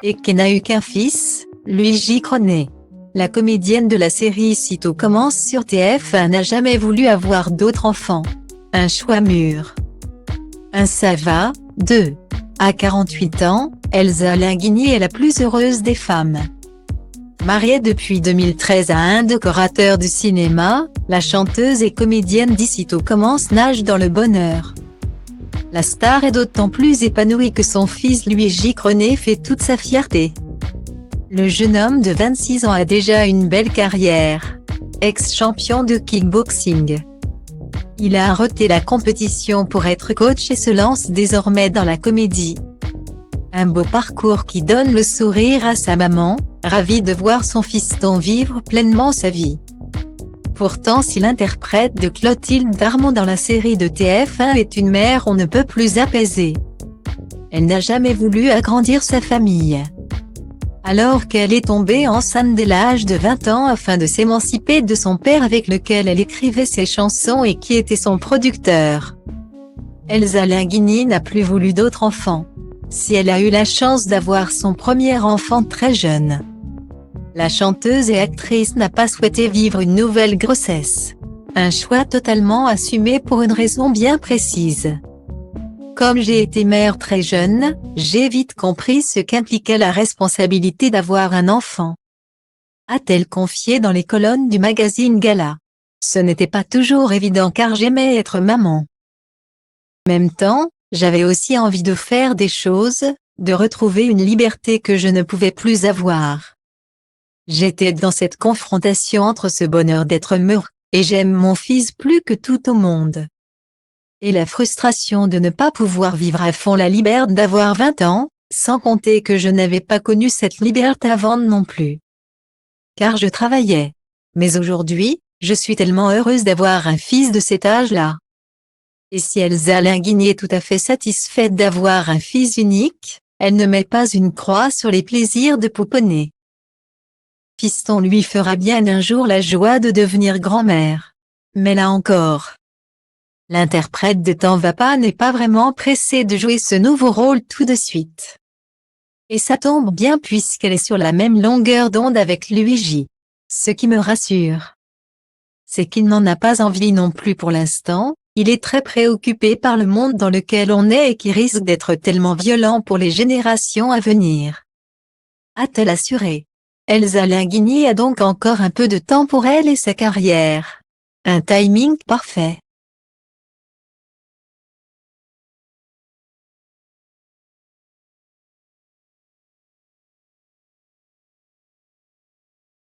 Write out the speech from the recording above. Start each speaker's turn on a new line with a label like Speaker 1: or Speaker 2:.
Speaker 1: et qu'elle n'a eu qu'un fils, Luigi Crone. La comédienne de la série Sitôt commence sur TF1 n'a jamais voulu avoir d'autres enfants. Un choix mûr. Un ça va, 2. À 48 ans, Elsa Linguini est la plus heureuse des femmes. Mariée depuis 2013 à un décorateur du cinéma, la chanteuse et comédienne d'Sitôt commence nage dans le bonheur. La star est d'autant plus épanouie que son fils Luigi Crone fait toute sa fierté. Le jeune homme de 26 ans a déjà une belle carrière. Ex-champion de kickboxing. Il a arrêté la compétition pour être coach et se lance désormais dans la comédie. Un beau parcours qui donne le sourire à sa maman, ravie de voir son fiston vivre pleinement sa vie. Pourtant si l'interprète de Clotilde Darmon dans la série de TF1 est une mère on ne peut plus apaisée. Elle n'a jamais voulu agrandir sa famille. Alors qu'elle est tombée enceinte dès l'âge de 20 ans afin de s'émanciper de son père avec lequel elle écrivait ses chansons et qui était son producteur. Elsa Linguini n'a plus voulu d'autres enfants. Si elle a eu la chance d'avoir son premier enfant très jeune. La chanteuse et actrice n'a pas souhaité vivre une nouvelle grossesse. Un choix totalement assumé pour une raison bien précise. Comme j'ai été mère très jeune, j'ai vite compris ce qu'impliquait la responsabilité d'avoir un enfant. A-t-elle confié dans les colonnes du magazine Gala. Ce n'était pas toujours évident car j'aimais être maman. En même temps, j'avais aussi envie de faire des choses, de retrouver une liberté que je ne pouvais plus avoir. J'étais dans cette confrontation entre ce bonheur d'être mère, et j'aime mon fils plus que tout au monde. Et la frustration de ne pas pouvoir vivre à fond la liberté d'avoir 20 ans, sans compter que je n'avais pas connu cette liberté avant non plus. Car je travaillais. Mais aujourd'hui, je suis tellement heureuse d'avoir un fils de cet âge-là. Et si Elsa Linguini est tout à fait satisfaite d'avoir un fils unique, elle ne met pas une croix sur les plaisirs de pouponner. Fiston lui fera bien un jour la joie de devenir grand-mère. Mais là encore, l'interprète de T'en va pas n'est pas vraiment pressée de jouer ce nouveau rôle tout de suite. Et ça tombe bien puisqu'elle est sur la même longueur d'onde avec Luigi. Ce qui me rassure, c'est qu'il n'en a pas envie non plus pour l'instant, il est très préoccupé par le monde dans lequel on est et qui risque d'être tellement violent pour les générations à venir. A-t-elle assuré. Elsa Linguini a donc encore un peu de temps pour elle et sa carrière. Un timing parfait.